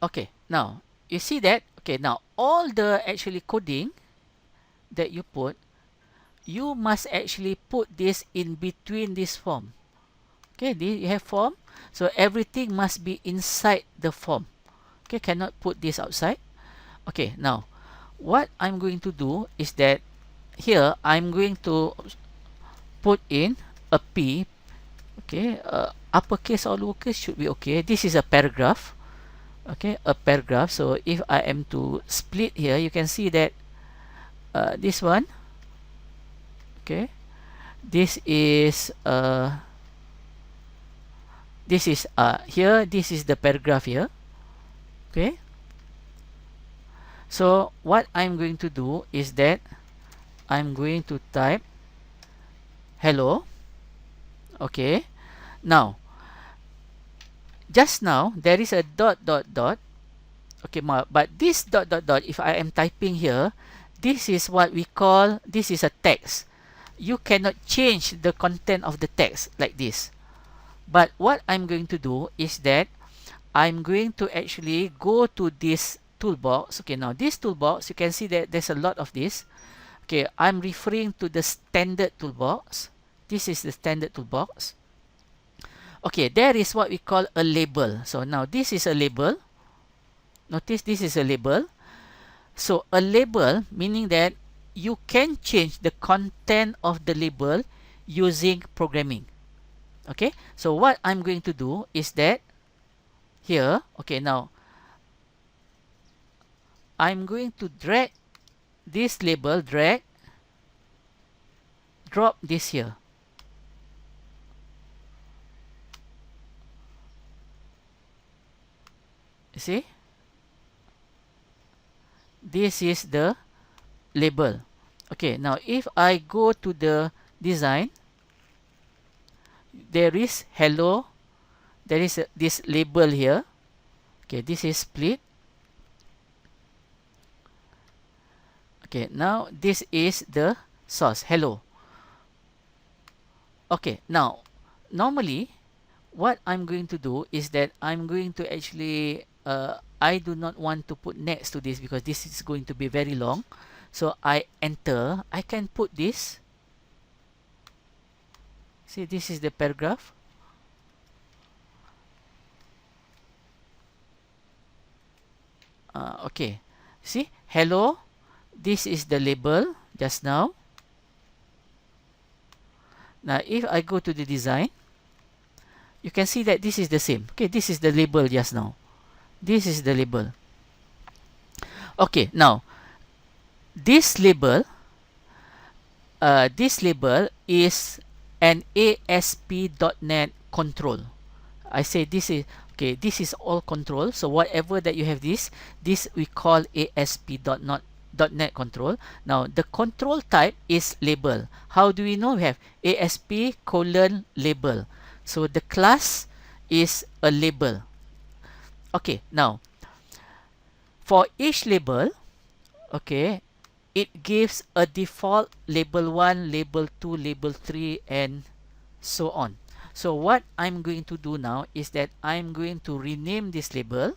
Okay, now you see that. Okay, now all the actually coding that you put, you must actually put this in between this form. Okay, you have form, so everything must be inside the form. Okay, cannot put this outside. Okay, now what I'm going to do is that here I'm going to put in a P. Okay, uppercase or lowercase should be okay. This is a paragraph. Okay, a paragraph. So if I am to split here, you can see that this one. Okay, this is here. This is the paragraph here. Okay, so what I'm going to do is that I'm going to type hello. Okay, now just now there is a dot dot dot. Okay, but this dot dot dot, if I am typing here, this is what we call, this is a text. You cannot change the content of the text like this. But what I'm going to do is that I'm going to actually go to this toolbox. Okay, now this toolbox, you can see that there's a lot of this. Okay, I'm referring to the standard toolbox. This is the standard toolbox. Okay, there is what we call a label. So now this is a label. Notice this is a label. So a label meaning that you can change the content of the label using programming. Okay, so what I'm going to do is that here, okay, now I'm going to drag this label, drop this here. You see, this is the label. Okay, now if I go to the design, there is hello, there is this label here. Okay, this is split. Okay, now this is the source, hello. Okay, now normally what I'm going to do is that I'm going to actually I do not want to put next to this because this is going to be very long. So I enter, I can put this. See, this is the paragraph. Okay, see, hello, this is the label just now. Now if I go to the design, you can see that this is the same. Okay, this is the label just now. This is the label. Okay, now this label is an ASP.NET control. I say this is okay, this is all control. So whatever that you have this we call ASP.NET control. Now the control type is label. How do we know? We have ASP colon label. So the class is a label. Okay, now for each label, okay, it gives a default label 1, label 2, label 3, and so on. So what I'm going to do now is that I'm going to rename this label.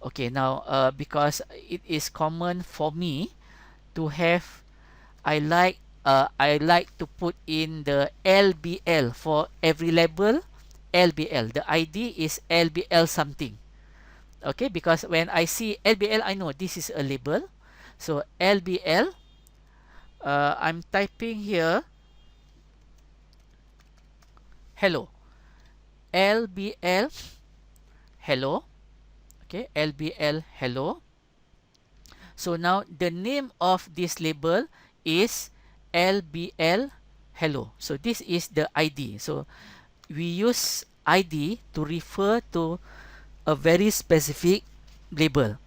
Okay, now because it is common for me to have, I like to put in the LBL for every label. LBL, the ID is LBL something. Okay, because when I see LBL, I know this is a label. So LBL, I'm typing here hello. LBL hello. Okay, LBL hello. So now the name of this label is LBL hello. So this is the ID. So we use ID to refer to a very specific label.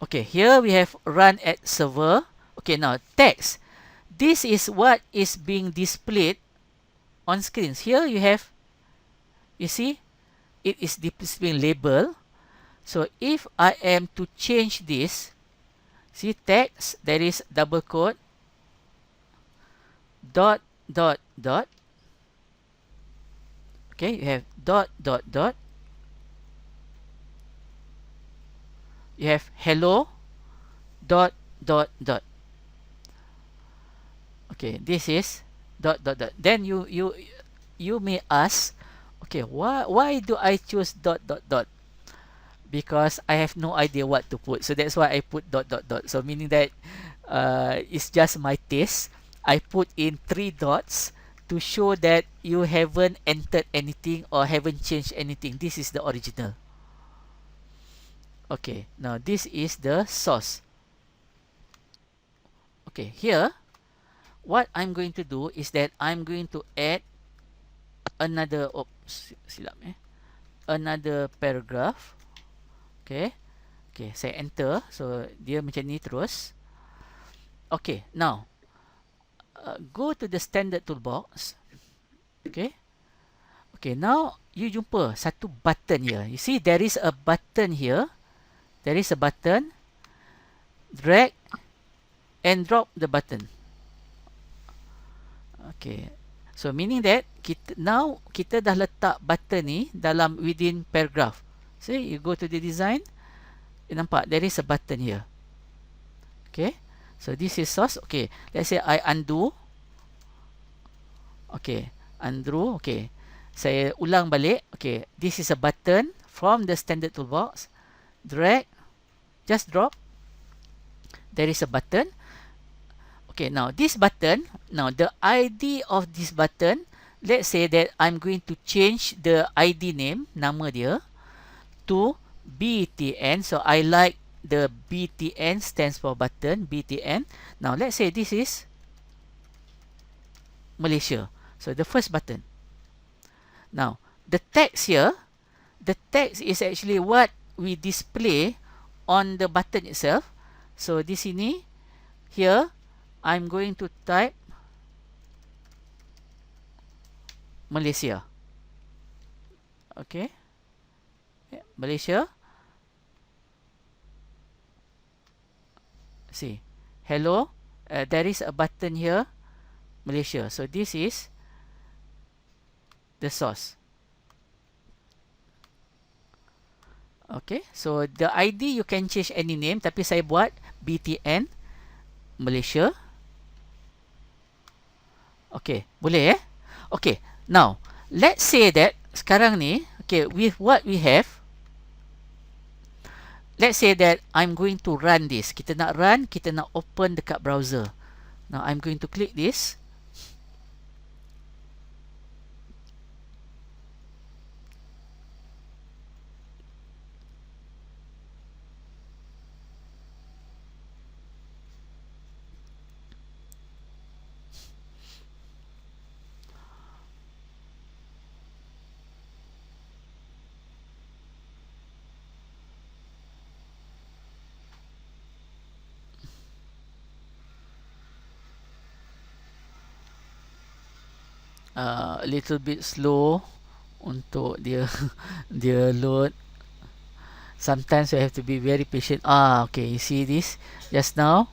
Okay, here we have run at server. Okay, now text. This is what is being displayed on screens. Here you have, you see, it is displaying label. So if I am to change this, see text, there is double quote, dot, dot, dot. Okay, you have dot, dot, dot. you have hello dot dot dot. Okay, this is dot dot dot. Then you may ask, okay, why do I choose dot dot dot? Because I have no idea what to put, so that's why I put dot dot dot. So meaning that it's just my taste. I put in 3 dots to show that you haven't entered anything or haven't changed anything. This is the original. Okay, now this is the source. Okay, here what I'm going to do is that I'm going to add another another paragraph. Okay, saya enter, so dia macam ni terus. Okay, now go to the standard toolbox. Okay, now you jumpa satu button here. You see there is a button here. There is a button. Drag and drop the button. Okay, so meaning that kita dah letak button ni dalam within paragraph. See, you go to the design, you nampak there is a button here. Okay, so this is source. Okay, let's say I undo. Okay, undo. Okay, saya ulang balik. Okay, this is a button from the standard toolbox. Drag, just drop. There is a button. Okay, now this button, now the ID of this button, let's say that I'm going to change the ID name, nama dia, to BTN. So I like the BTN stands for button, BTN. Now let's say this is Malaysia. So the first button. Now the text here, the text is actually what we display on the button itself. So di sini, here, I'm going to type Malaysia. Okay, Malaysia. See, hello. There is a button here, Malaysia. So this is the source. Okay, so the ID you can change any name, tapi saya buat BTN Malaysia. Okay, boleh Okay, now let's say that sekarang ni, okay, with what we have, let's say that I'm going to run this. Kita nak run, kita nak open dekat browser. Now I'm going to click this. A little bit slow untuk dia dia load. Sometimes you have to be very patient. Okay, you see this just now.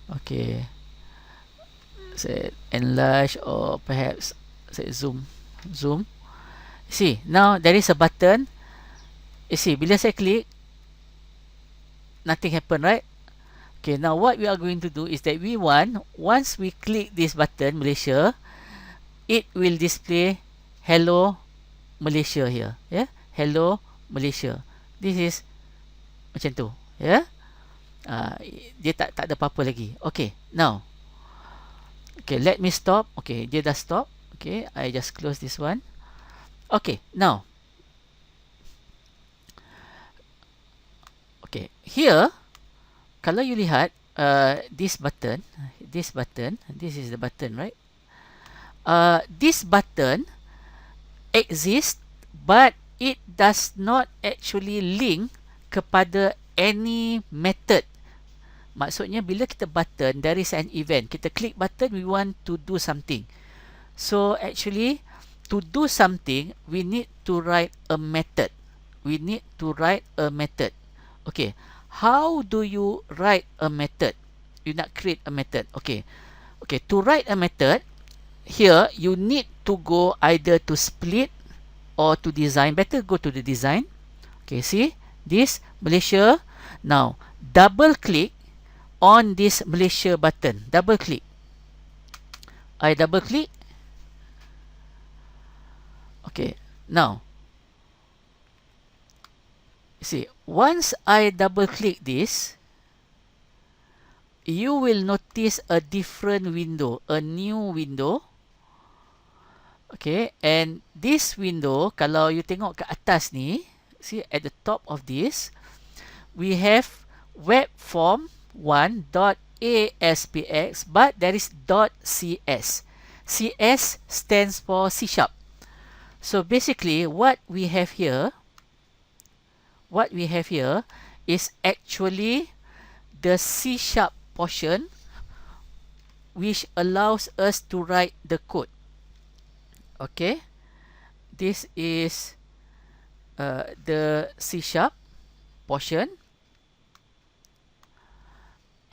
Okay, say enlarge or perhaps say zoom. See, now there is a button. You see, bila saya klik, nothing happen, right? Okay, now what we are going to do is that we want, once we click this button Malaysia, it will display hello Malaysia here. Hello Malaysia. This is macam tu. Dia tak ada apa-apa lagi. Okay, now, okay, let me stop. Okay, dia dah stop. Okay, I just close this one. Okay, now, okay, here, kalau you lihat this button, this is the button, right? This button exists, but it does not actually link kepada any method. Maksudnya bila kita button, there is an event. Kita klik button, we want to do something. So actually, to do something, we need to write a method. Okay, how do you write a method? You nak create a method. Okay, to write a method, here you need to go either to split or to design. Better go to the design. Okay, see this Malaysia. Now, double click on this Malaysia button. Double click. I double click. Okay. Now, see, once I double click this, you will notice a different window, a new window. Okay, and this window, kalau you tengok ke atas ni, see at the top of this, we have web form 1.aspx, but there is .cs. CS stands for C#. So basically, what we have here is actually the C# portion, which allows us to write the code. Okay, this is the C# portion,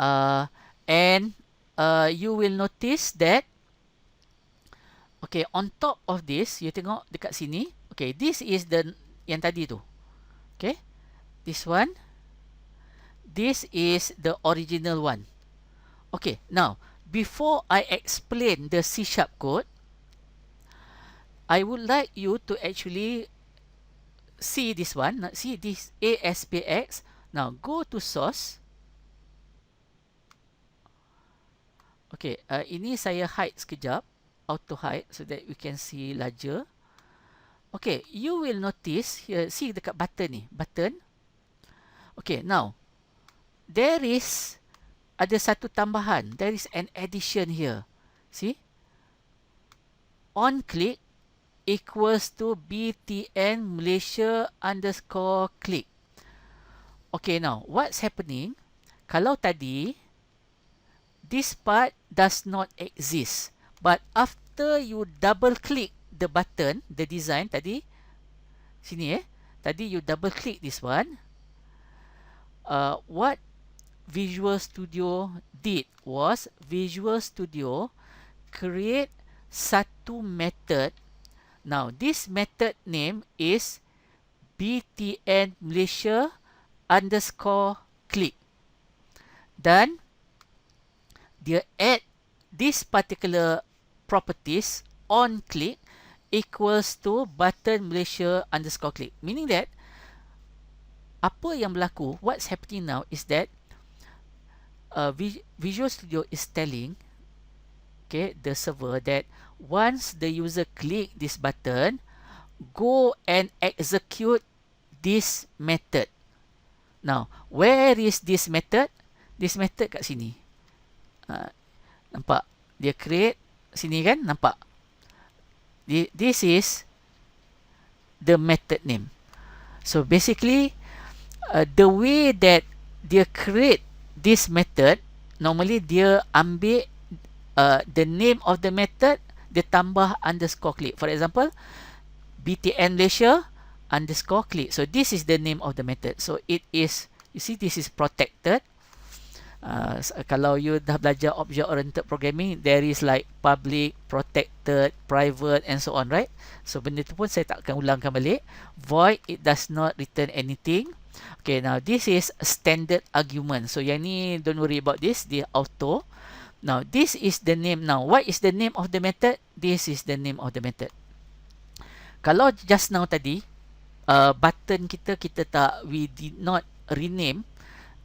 and you will notice that, okay, on top of this, you tengok dekat sini, okay, this is the yang tadi tu, okay, this one, this is the original one. Okay, now before I explain the C# code, I would like you to actually see this one. See this ASPX. Now go to source. Okay, ini saya hide sekejap, auto hide, so that we can see larger. Okay, you will notice here, see dekat button ni, button. Okay, now there is ada satu tambahan. There is an addition here. See? On click equals to btn Malaysia underscore click. Okay, now what's happening? Kalau tadi this part does not exist, but after you double click the button, the design tadi sini tadi you double click this one, what Visual Studio did was Visual Studio create satu method. Now this method name is btn Malaysia underscore click. Dan dia add this particular properties on click equals to button Malaysia underscore click. Meaning that apa yang berlaku, what's happening now is that Visual Studio is telling, okay, the server that once the user click this button, go and execute this method. Now, where is this method? This method kat sini. Nampak? Dia create sini kan? Nampak? This is the method name. So basically, the way that dia create this method, normally dia ambil the name of the method, dia tambah underscore click. For example, btn Malaysia underscore click. So this is the name of the method. So it is, you see, this is protected. Kalau you dah belajar object oriented programming, there is like public, protected, private and so on, right? So benda tu pun saya tak akan ulangkan balik. Void, it does not return anything. Okay, now this is standard argument. So yang ni, don't worry about this, dia auto. Now this is the name. Now what is the name of the method? This is the name of the method. Kalau just now tadi button kita tak, we did not rename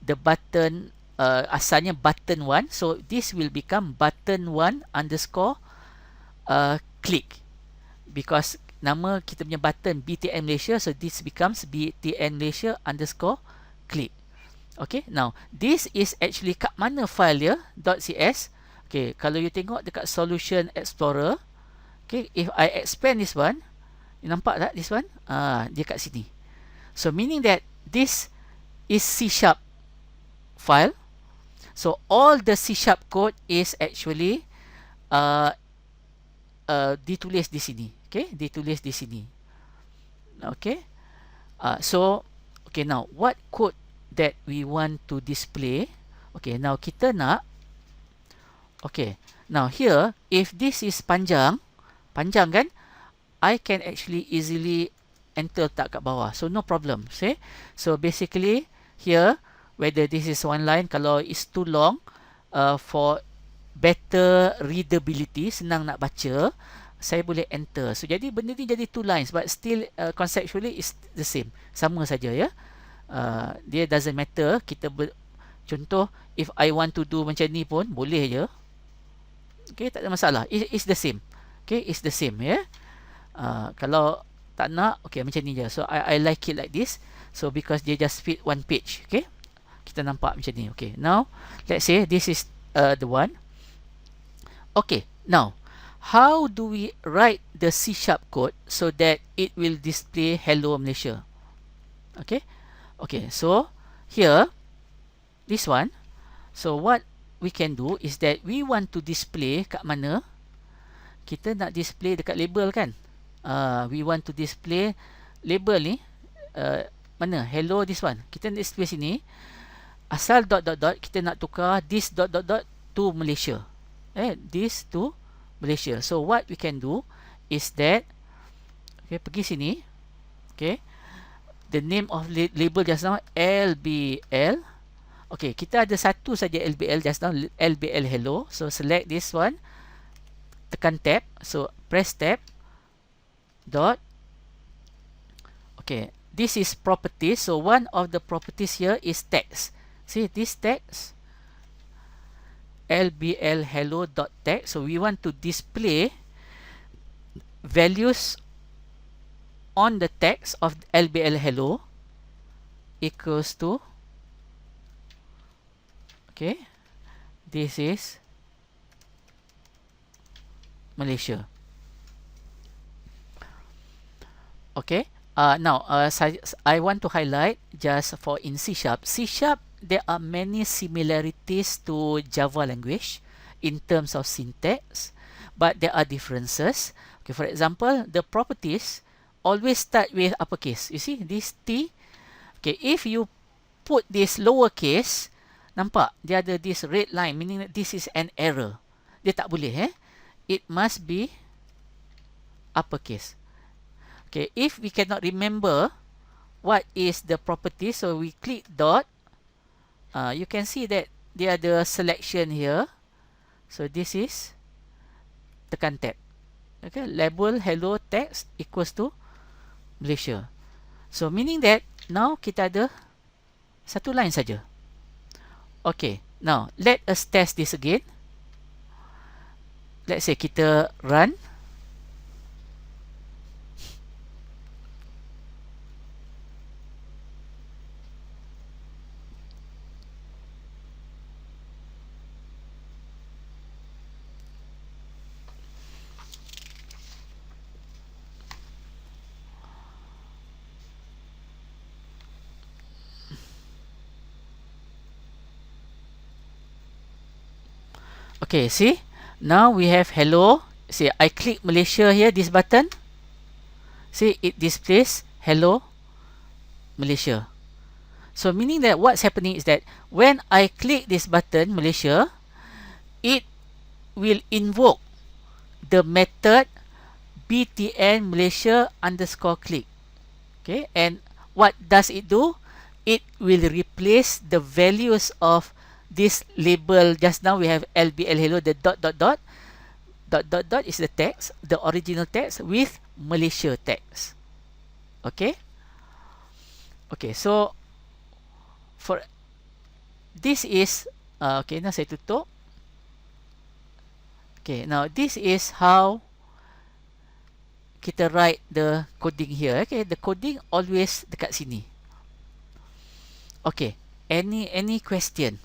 the button, asalnya button 1, so this will become button 1 underscore click, because nama kita punya button btn Malaysia, so this becomes btn Malaysia underscore click. Okay, now this is actually kat mana file dia, .cs. Okay, kalau you tengok dekat Solution Explorer, okay, if I expand this one, you nampak tak this one? Dia kat sini. So meaning that this is C# file. So all the C# code is actually ditulis di sini. Okay, ditulis di sini. Okay, so okay, now what code that we want to display? Okay, now kita nak, okay, now here if this is panjang kan, I can actually easily enter tak kat bawah, so no problem. See, so basically here whether this is one line. Kalau it's too long, for better readability, senang nak baca, saya boleh enter. So jadi benda ni jadi two lines, but still conceptually is the same, sama saja ya. Dia doesn't matter. Contoh, if I want to do macam ni pun boleh je. Okay, tak ada masalah. It's the same. Okay, it's the same ya. Kalau tak nak, okay, macam ni je. So I like it like this. So because dia just fit one page. Okay, kita nampak macam ni. Okay, now let's say this is the one. Okay, now how do we write the C# code so that it will display Hello Malaysia? Okay, okay, so here this one, so what we can do is that we want to display kat mana. Kita nak display dekat label kan. We want to display label ni, mana, hello, this one. Kita nak display sini. Asal dot dot dot, kita nak tukar this dot dot dot to Malaysia. This to Malaysia. So what we can do is that, okay, pergi sini. Okay, the name of label just now LBL. Okay, kita ada satu saja LBL just now, LBL hello. So select this one, tekan tab. So press tab. Dot. Okay, this is properties. So one of the properties here is text. See this text, LBL hello dot text. So we want to display values on the text of LBL hello equals to, okay, this is Malaysia. Okay, now I want to highlight just for in C#. C#, there are many similarities to Java language in terms of syntax, but there are differences. Okay, for example, the properties always start with uppercase. You see this T. Okay, if you put this lowercase, nampak dia ada this red line, meaning that this is an error. Dia tak boleh. It must be uppercase. Okay, if we cannot remember what is the property, so we click dot. You can see that there are the selection here. So this is, tekan tab. Okay, label hello text equals to Malaysia. So meaning that now kita ada satu line saja. Okay, now let us test this again. Let's say kita run. Okay, see, now we have hello. See, I click Malaysia here, this button. See, it displays hello Malaysia. So meaning that what's happening is that when I click this button Malaysia, it will invoke the method btn Malaysia underscore click. Okay, and what does it do? It will replace the values of this label. Just now we have LBL hello, the dot dot dot. Dot dot dot is the text, the original text, with Malaysia text. Okay. Okay, so for this is okay, now saya tutup. Okay, now this is how kita write the coding here. Okay, the coding always dekat sini. Okay, any question?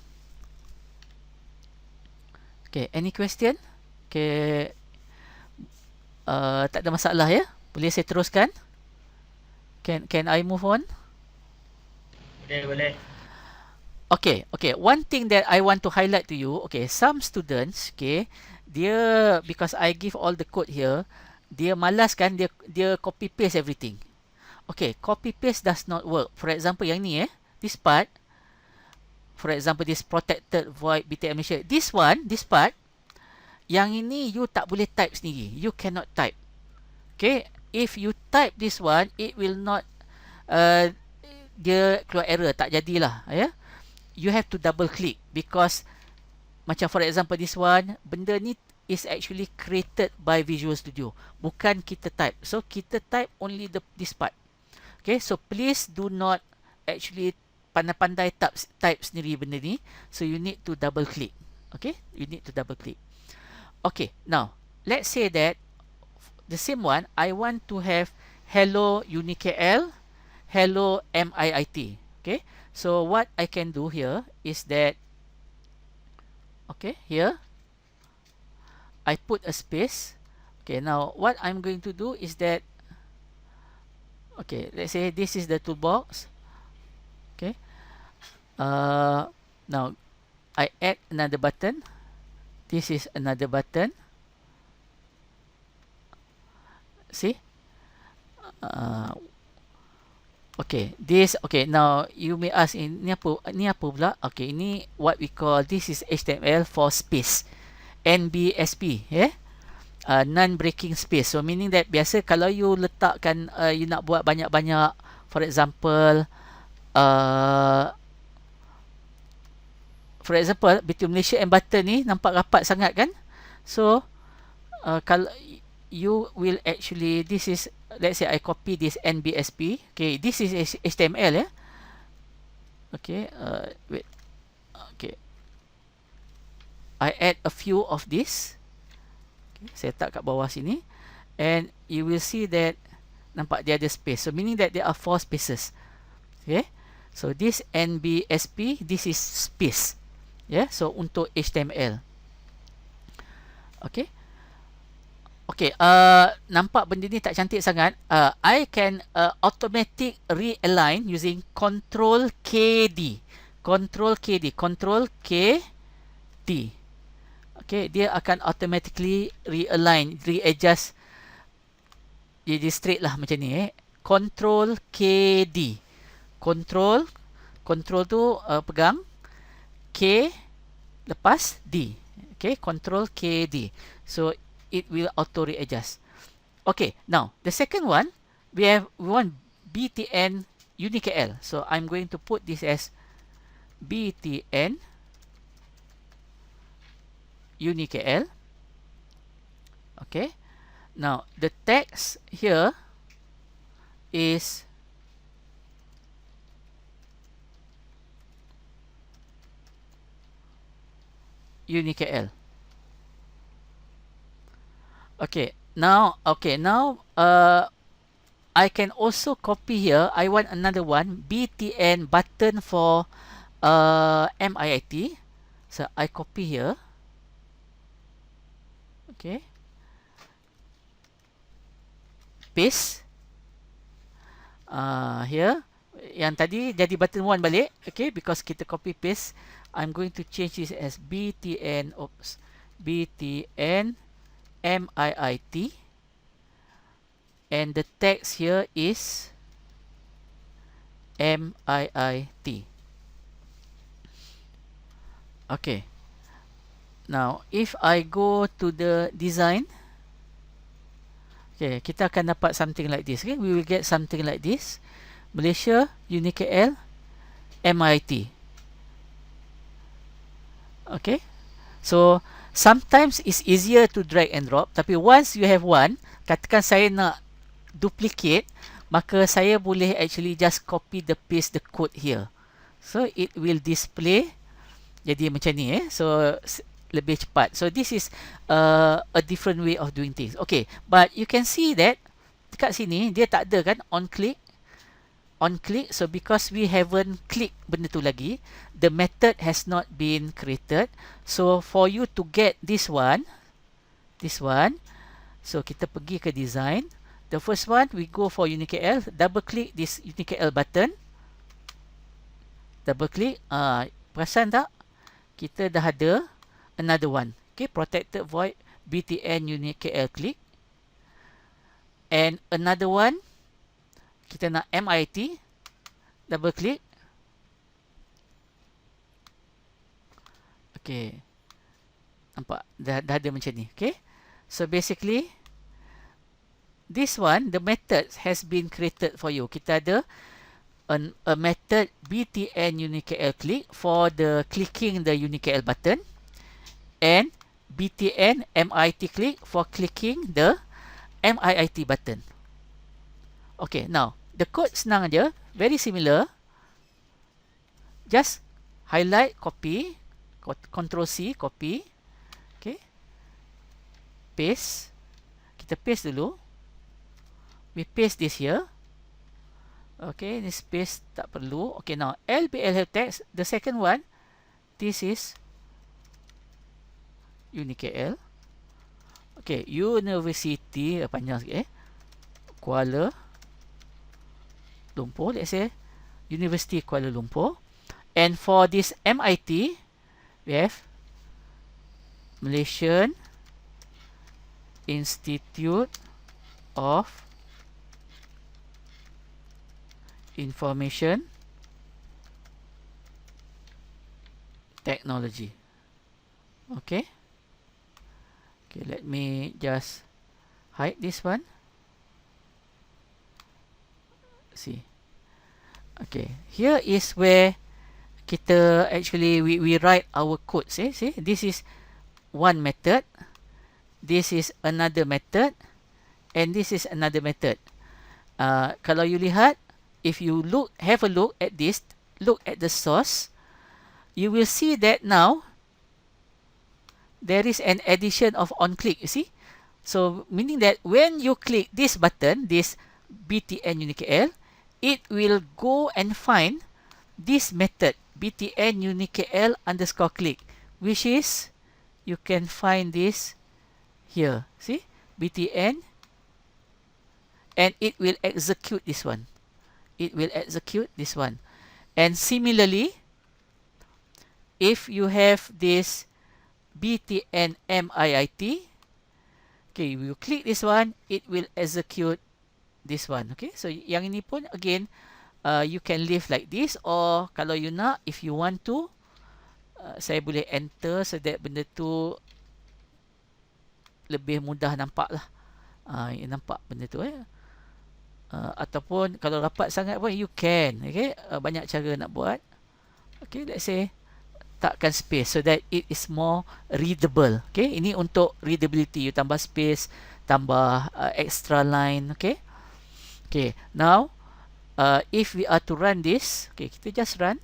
Okay, any question? Okay, tak ada masalah ya. Boleh saya teruskan? Can I move on? Okay, boleh. Okay, okay. One thing that I want to highlight to you, okay, some students, okay, dia, because I give all the code here, dia malas kan, dia copy paste everything. Okay, copy paste does not work. For example, yang ni this part, for example, this protected void btn Malaysia, this one, this part, yang ini you tak boleh type sendiri. You cannot type. Okay, if you type this one, it will not, dia keluar error, tak jadilah ya. you have to double click, because macam for example this one, benda ni is actually created by Visual Studio, bukan kita type. So kita type only this part. Okay, so please do not actually pandai-pandai type sendiri benda ni. So you need to double click. Okay, you need to double click. Okay, now let's say that the same one, I want to have hello UniKL, hello MIIT. Okay, so what I can do here is that, okay, here I put a space. Okay, now what I'm going to do is that, okay, let's say this is the toolbox. Okay, now I add another button. This is another button. See? Okay, this, okay, now you may ask, ini apa pula? Okay, ini what we call, this is HTML for space, NBSP, yeah? Non-breaking space. So meaning that biasa kalau you letakkan, you nak buat banyak-banyak, for example, between Malaysia and Button ni nampak rapat sangat kan? So kalau you will actually, this is, let's say I copy this NBSP. Okay, this is HTML, yeah. Okay, wait. Okay, I add a few of this. Okay, saya letak kat bawah sini, and you will see that nampak dia ada space. So meaning that there are 4 spaces. Okay, so this NBSP, this is space. Yeah, so untuk HTML. Okay. Okay, nampak benda ni tak cantik sangat. I can automatic realign using Control KD. Control KD. Control KD. Okay, dia akan automatically realign, readjust. Jadi straight lah macam ni. Control KD. Control tu pegang. K lepas D. Okay, Control KD. So it will auto readjust. Okay, now the second one, we want BTN UniKL. So I'm going to put this as BTN UniKL. Okay, now the text here is UniKL. Okay, now I can also copy here. I want another one, BTN button for MIIT. So I copy here. Okay, paste here. Yang tadi jadi button 1 balik. Okay, because kita copy paste. I'm going to change this as BTN MIIT, and the text here is MIIT. Okay, now if I go to the design, okay, kita akan dapat something like this. Okay, we will get something like this: Malaysia UniKL MIIT. Okay, so sometimes it's easier to drag and drop, tapi once you have one, katakan saya nak duplicate, maka saya boleh actually just copy the paste the code here. So it will display jadi macam ni, so lebih cepat. So this is a different way of doing things. Okay, but you can see that dekat sini dia tak ada kan on click. So because we haven't click benda tu lagi, the method has not been created. So for you to get this one, so kita pergi ke design. The first one, we go for UniKL, double click this UniKL button, double click. Perasan tak, kita dah ada another one. Okay, protected void BTN UniKL click, and another one, kita nak MIIT, double click. Okay, nampak dah ada macam ni. Okay, so basically this one, the method has been created for you. Kita ada a method btn unikl click for the clicking the unikl button, and btn mit click for clicking the MIIT button. Okay, now the code senang aja, very similar. Just highlight, copy, Control C, copy. Okay, paste. Kita paste dulu. We paste this here. Okay, this paste tak perlu. Okay, now LBL help text. The second one, this is UniKL. Okay, University, panjang sikit Kuala Lumpur, let's say University Kuala Lumpur. And for this MIT, we have Malaysian Institute of Information Technology. Okay. Okay, let me just hide this one. See. Okay, here is where kita actually we write our code. See, this is one method, this is another method, and this is another method. Kalau you lihat, if you have a look at this, look at the source, you will see that now there is an addition of on click. You see, so meaning that when you click this button, this btn unikl, it will go and find this method btn unikl underscore click, which is, you can find this here. See, btn, and it will execute this one. It will execute this one. And similarly, if you have this btn MIIT, okay, you click this one, it will execute this one. Okay, so yang ini pun again, you can leave like this, or kalau you nak, if you want to, saya boleh enter so that benda tu lebih mudah nampak lah. Nampak benda tu ataupun kalau rapat sangat pun you can. Okay, banyak cara nak buat. Okay, let's say takkan space so that it is more readable. Okay, ini untuk readability, you tambah space, tambah extra line. Okay, okay, now if we are to run this, okay, kita just run.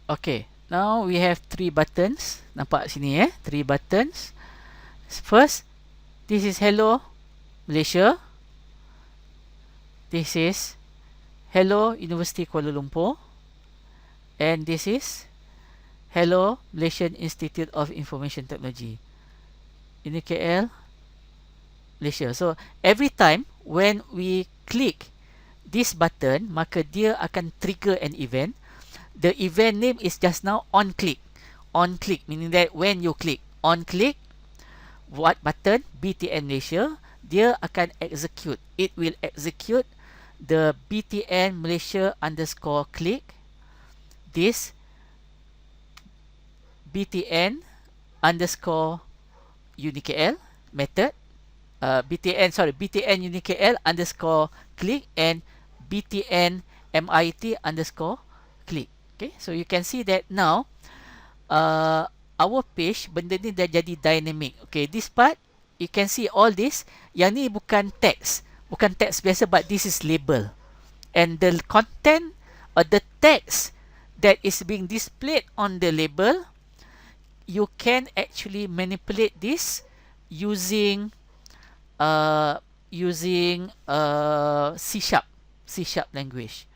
Okay, now we have 3 buttons. Nampak sini 3 buttons. First, this is Hello Malaysia. This is Hello University Kuala Lumpur. And this is Hello Malaysian Institute of Information Technology, UniKL Malaysia. So every time when we click this button, maka dia akan trigger an event. The event name is just now on click. On click meaning that when you click on click, what button? BTN Malaysia, dia akan execute. It will execute the BTN Malaysia underscore click, this BTN underscore UniKL method, BTN UniKL underscore click, and BTN MIT underscore click. Okay, so you can see that now our page benda ni dah jadi dynamic. Okay, this part you can see all this. Yang ni bukan text biasa, but this is label, and the content or the text that is being displayed on the label, you can actually manipulate this using C# language.